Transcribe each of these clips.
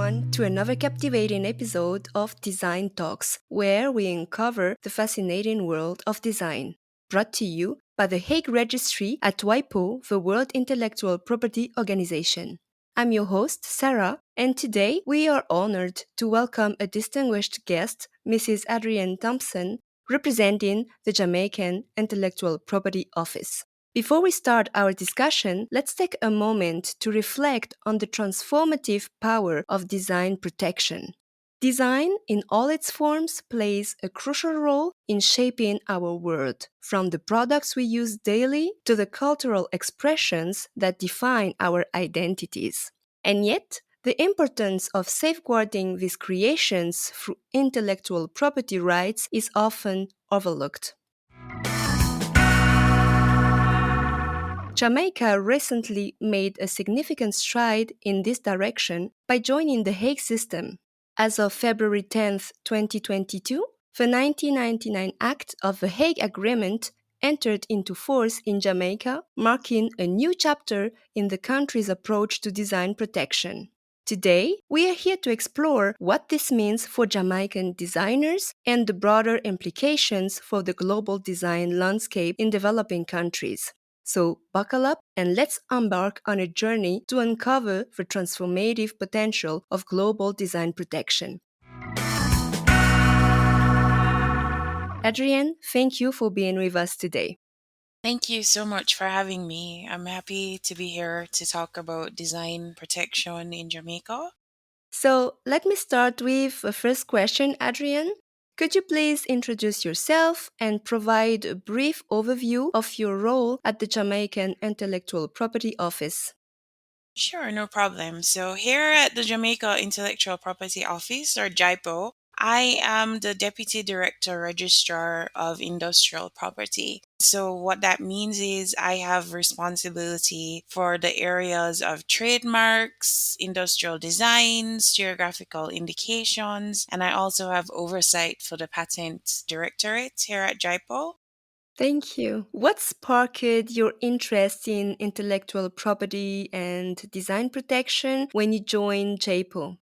everyone to another captivating episode of Design Talks, where we uncover the fascinating world of design. Brought to you by the Hague Registry at WIPO, the World Intellectual Property Organization. I'm your host, Sarah, and today we are honored to welcome a distinguished guest, Mrs. Adrienne Thompson, representing the Jamaican Intellectual Property Office. Before we start our discussion, let's take a moment to reflect on the transformative power of design protection. Design, in all its forms, plays a crucial role in shaping our world, from the products we use daily to the cultural expressions that define our identities. And yet, the importance of safeguarding these creations through intellectual property rights is often overlooked. Jamaica recently made a significant stride in this direction by joining the Hague System. As of February 10, 2022, the 1999 Act of the Hague Agreement entered into force in Jamaica, marking a new chapter in the country's approach to design protection. Today, we are here to explore what this means for Jamaican designers and the broader implications for the global design landscape in developing countries. So, buckle up and let's embark on a journey to uncover the transformative potential of global design protection. Adrienne, thank you for being with us today. Thank you so much for having me. I'm happy to be here to talk about design protection in Jamaica. So, let me start with the first question, Adrienne. Could you please introduce yourself and provide a brief overview of your role at the Jamaican Intellectual Property Office? Sure, no problem. So, here at the Jamaica Intellectual Property Office, or JIPO, I am the Deputy Director Registrar of Industrial Property. So, what that means is I have responsibility for the areas of trademarks, industrial designs, geographical indications, and I also have oversight for the Patent Directorate here at JIPO. Thank you. What sparked your interest in intellectual property and design protection when you joined JIPO?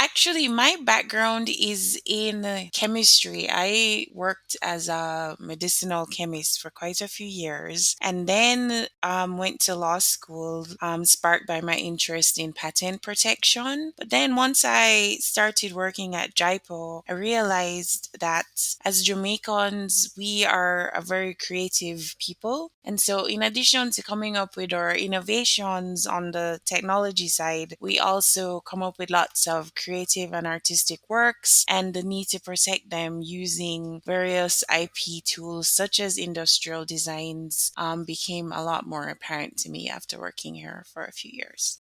Actually, my background is in chemistry. I worked as a medicinal chemist for quite a few years and then went to law school, sparked by my interest in patent protection. But then once I started working at JIPO, I realized that as Jamaicans, we are a very creative people. And so, in addition to coming up with our innovations on the technology side, we also come up with lots of creative and artistic works, and the need to protect them using various IP tools such as industrial designs became a lot more apparent to me after working here for a few years.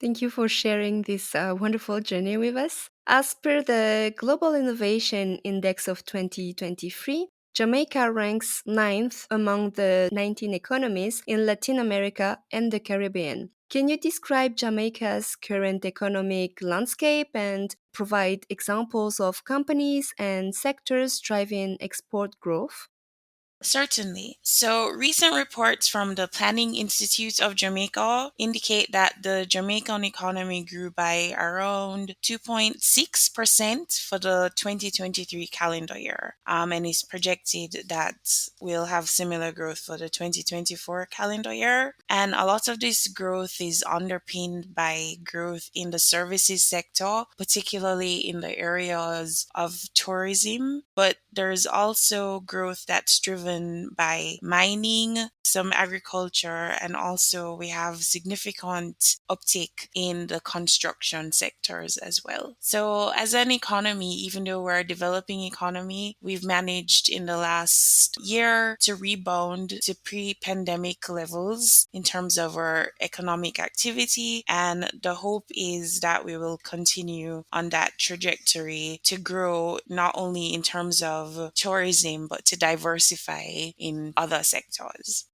Thank you for sharing this wonderful journey with us. As per the Global Innovation Index of 2023, Jamaica ranks ninth among the 19 economies in Latin America and the Caribbean. Can you describe Jamaica's current economic landscape and provide examples of companies and sectors driving export growth? Certainly. So, recent reports from the Planning Institute of Jamaica indicate that the Jamaican economy grew by around 2.6% for the 2023 calendar year, and is projected that we'll have similar growth for the 2024 calendar year. And a lot of this growth is underpinned by growth in the services sector, particularly in the areas of tourism, but there's also growth that's driven by mining, some agriculture, and also we have significant uptick in the construction sectors as well. So, as an economy, even though we're a developing economy, we've managed in the last year to rebound to pre pandemic levels in terms of our economic activity. And the hope is that we will continue on that trajectory to grow not only in terms of tourism, but to diversify in other sectors.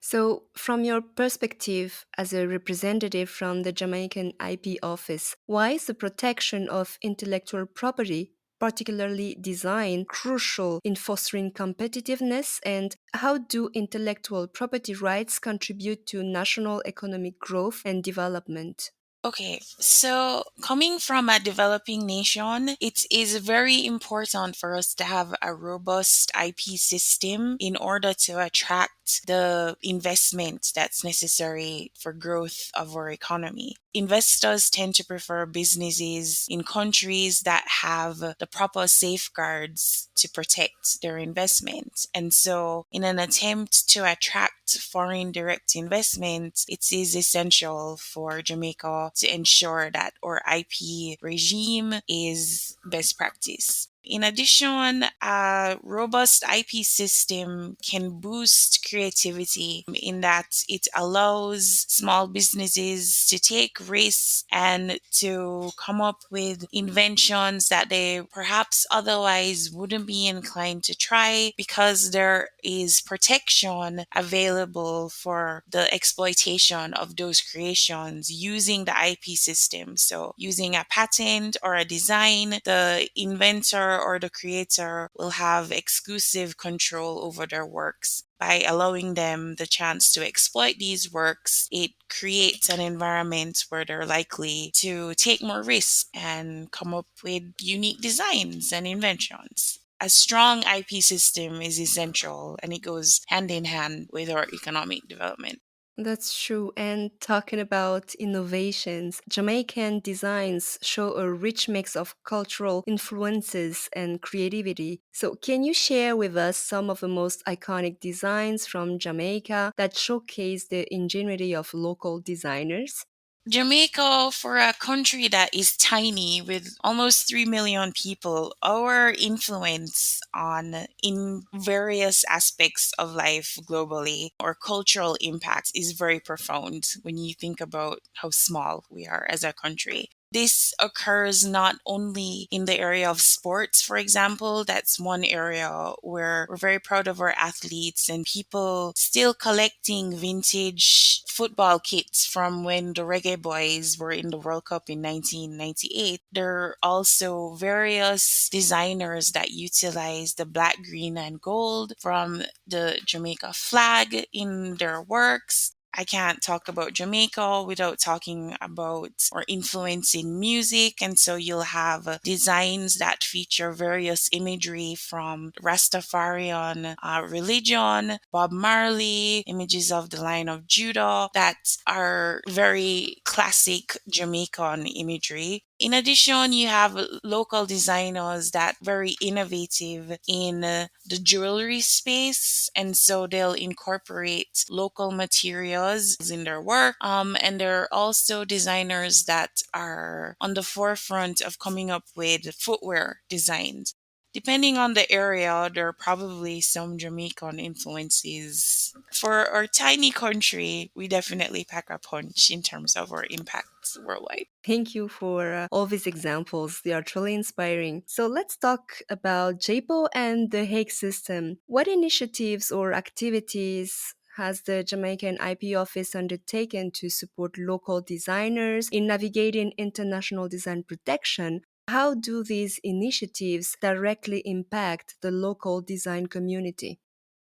So, from your perspective as a representative from the Jamaican IP office, why is the protection of intellectual property, particularly design, crucial in fostering competitiveness? And how do intellectual property rights contribute to national economic growth and development? Okay, so coming from a developing nation, it is very important for us to have a robust IP system in order to attract the investment that's necessary for growth of our economy. Investors tend to prefer businesses in countries that have the proper safeguards to protect their investment. And so, in an attempt to attract foreign direct investment, it is essential for Jamaica to ensure that our IP regime is best practice. In addition, a robust IP system can boost creativity in that it allows small businesses to take risks and to come up with inventions that they perhaps otherwise wouldn't be inclined to try because there is protection available for the exploitation of those creations using the IP system. So, using a patent or a design, the inventor or the creator will have exclusive control over their works. By allowing them the chance to exploit these works, it creates an environment where they're likely to take more risks and come up with unique designs and inventions. A strong IP system is essential and it goes hand in hand with our economic development. That's true. And talking about innovations, Jamaican designs show a rich mix of cultural influences and creativity. So, can you share with us some of the most iconic designs from Jamaica that showcase the ingenuity of local designers? Jamaica, for a country that is tiny with almost 3 million people, our influence on in various aspects of life globally or cultural impact is very profound when you think about how small we are as a country. This occurs not only in the area of sports, for example, that's one area where we're very proud of our athletes and people still collecting vintage football kits from when the Reggae Boys were in the World Cup in 1998. There are also various designers that utilize the black, green, and gold from the Jamaica flag in their works. I can't talk about Jamaica without talking about or influencing music. And so you'll have designs that feature various imagery from Rastafarian religion, Bob Marley, images of the Lion of Judah that are very classic Jamaican imagery. In addition, you have local designers that very innovative in the jewelry space, and so they'll incorporate local materials in their work. And there are also designers that are on the forefront of coming up with footwear designs. Depending on the area, there are probably some Jamaican influences. For our tiny country, we definitely pack a punch in terms of our impacts worldwide. Thank you for all these examples. They are truly inspiring. So let's talk about JIPO and the Hague System. What initiatives or activities has the Jamaican IP office undertaken to support local designers in navigating international design protection? How do these initiatives directly impact the local design community?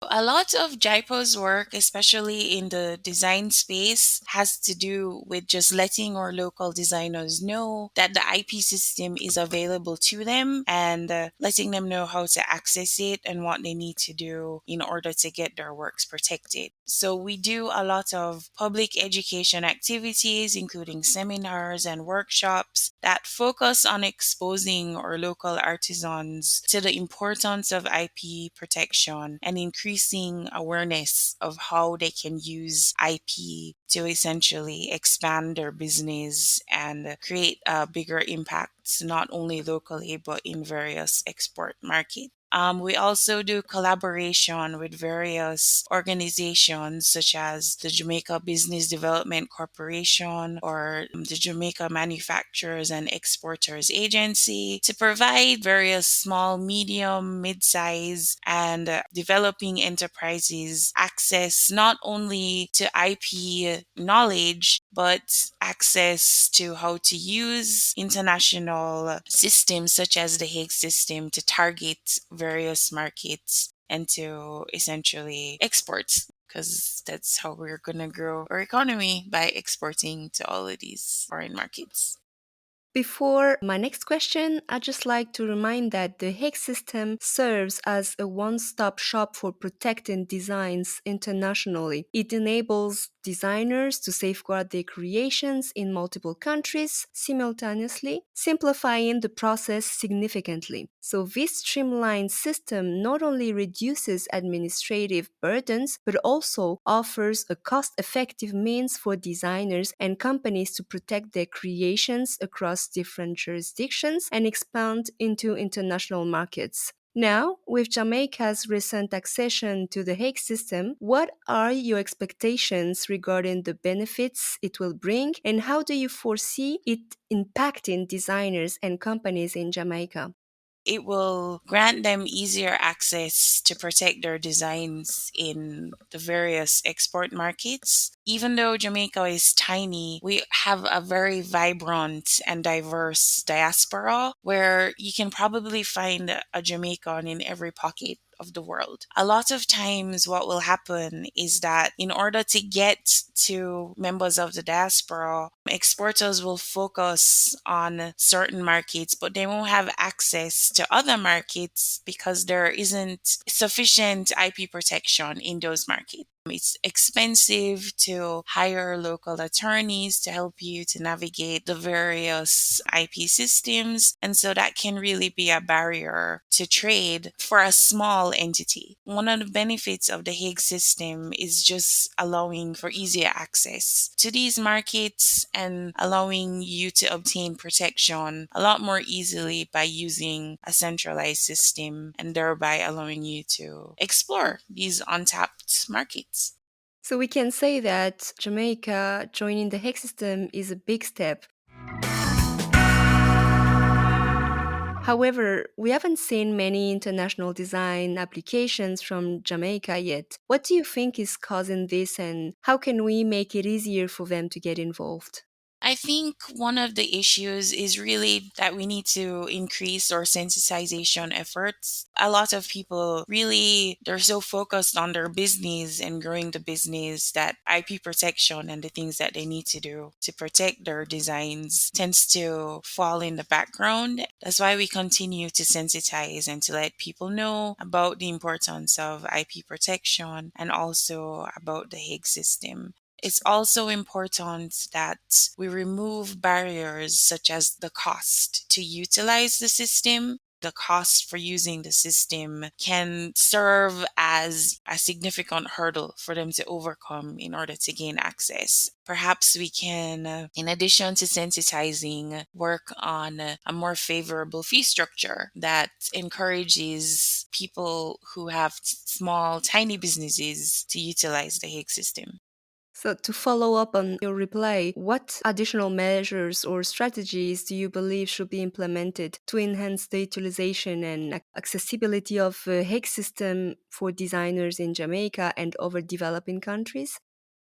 A lot of JIPO's work, especially in the design space, has to do with just letting our local designers know that the IP system is available to them and letting them know how to access it and what they need to do in order to get their works protected. So, we do a lot of public education activities, including seminars and workshops that focus on exposing our local artisans to the importance of IP protection and increasing awareness of how they can use IP to essentially expand their business and create a bigger impact, not only locally, but in various export markets. We also do collaboration with various organizations such as the Jamaica Business Development Corporation or the Jamaica Manufacturers and Exporters Agency to provide various small, medium, mid-size, and developing enterprises access not only to IP knowledge, but access to how to use international systems such as the Hague system to target various markets and to essentially export. because that's how we're going to grow our economy, by exporting to all of these foreign markets. Before my next question, I'd just like to remind that the Hague System serves as a one-stop shop for protecting designs internationally. It enables designers to safeguard their creations in multiple countries simultaneously, simplifying the process significantly. So this streamlined system not only reduces administrative burdens, but also offers a cost-effective means for designers and companies to protect their creations across different jurisdictions and expand into international markets. Now, with Jamaica's recent accession to the Hague System, what are your expectations regarding the benefits it will bring, and how do you foresee it impacting designers and companies in Jamaica? It will grant them easier access to protect their designs in the various export markets. Even though Jamaica is tiny, we have a very vibrant and diverse diaspora where you can probably find a Jamaican in every pocket of the world. A lot of times, what will happen is that in order to get to members of the diaspora, exporters will focus on certain markets, but they won't have access to other markets because there isn't sufficient IP protection in those markets. It's expensive to hire local attorneys to help you to navigate the various IP systems. And so that can really be a barrier to trade for a small entity. One of the benefits of the Hague system is just allowing for easier access to these markets and allowing you to obtain protection a lot more easily by using a centralized system, and thereby allowing you to explore these untapped markets. So we can say that Jamaica joining the Hague system is a big step. However, we haven't seen many international design applications from Jamaica yet. What do you think is causing this, and how can we make it easier for them to get involved? I think one of the issues is really that we need to increase our sensitization efforts. A lot of people really, they're so focused on their business and growing the business that IP protection and the things that they need to do to protect their designs tends to fall in the background. That's why we continue to sensitize and to let people know about the importance of IP protection and also about the Hague system. It's also important that we remove barriers such as the cost to utilize the system. The cost for using the system can serve as a significant hurdle for them to overcome in order to gain access. Perhaps we can, in addition to sensitizing, work on a more favorable fee structure that encourages people who have small, tiny businesses to utilize the Hague system. So, to follow up on your reply, what additional measures or strategies do you believe should be implemented to enhance the utilization and accessibility of the Hague system for designers in Jamaica and other developing countries?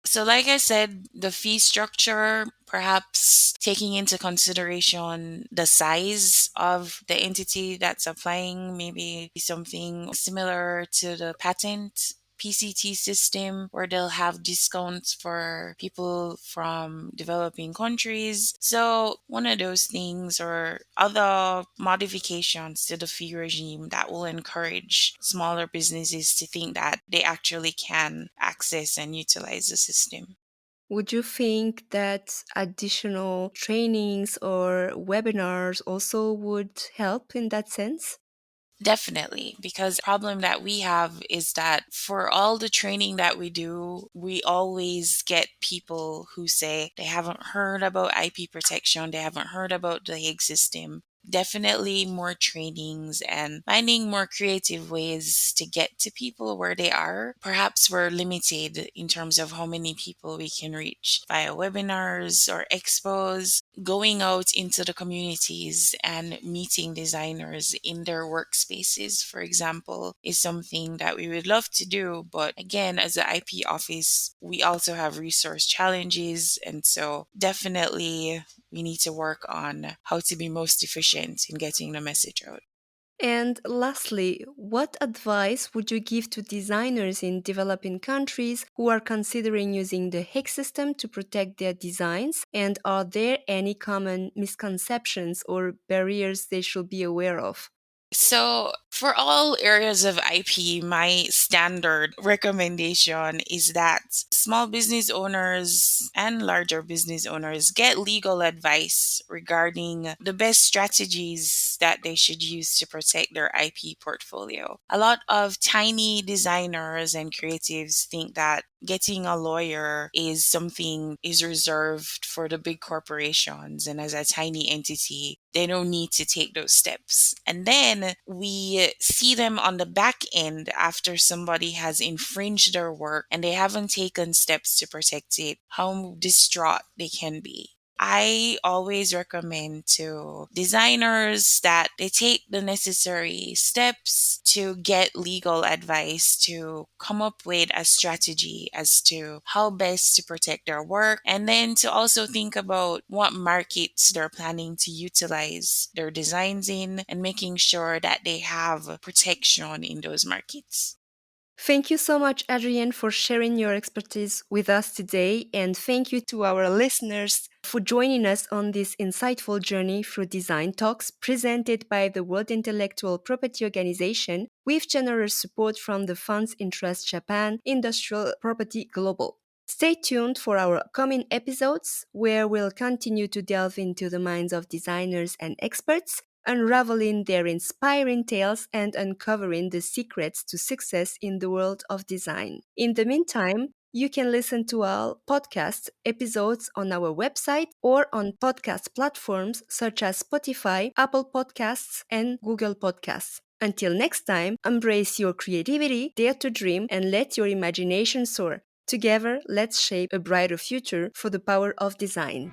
So, like I said, the fee structure, perhaps taking into consideration the size of the entity that's applying, maybe something similar to the patent PCT system, where they'll have discounts for people from developing countries. So, one of those things, or other modifications to the fee regime that will encourage smaller businesses to think that they actually can access and utilize the system. Would you think that additional trainings or webinars also would help in that sense? Definitely, because the problem that we have is that for all the training that we do, we always get people who say they haven't heard about IP protection, they haven't heard about the Hague system. Definitely more trainings and finding more creative ways to get to people where they are. Perhaps we're limited in terms of how many people we can reach via webinars or expos. Going out into the communities and meeting designers in their workspaces, for example, is something that we would love to do. But again, as an IP office, we also have resource challenges. And so definitely we need to work on how to be most efficient in getting the message out. And lastly, what advice would you give to designers in developing countries who are considering using the Hague system to protect their designs? And are there any common misconceptions or barriers they should be aware of? So, for all areas of IP, my standard recommendation is that small business owners and larger business owners get legal advice regarding the best strategies that they should use to protect their IP portfolio. A lot of tiny designers and creatives think that getting a lawyer is something is reserved for the big corporations, and as a tiny entity they don't need to take those steps. And then we see them on the back end after somebody has infringed their work and they haven't taken steps to protect it, how distraught they can be. I always recommend to designers that they take the necessary steps to get legal advice to come up with a strategy as to how best to protect their work, and then to also think about what markets they're planning to utilize their designs in and making sure that they have protection in those markets. Thank you so much, Adrienne, for sharing your expertise with us today. And thank you to our listeners for joining us on this insightful journey through design talks presented by the World Intellectual Property Organization with generous support from the Funds Interest Japan Industrial Property Global. Stay tuned for our upcoming episodes where we'll continue to delve into the minds of designers and experts, unraveling their inspiring tales and uncovering the secrets to success in the world of design. In the meantime, you can listen to our podcast episodes on our website or on podcast platforms such as Spotify, Apple Podcasts, and Google Podcasts. Until next time, embrace your creativity, dare to dream, and let your imagination soar. Together, let's shape a brighter future for the power of design.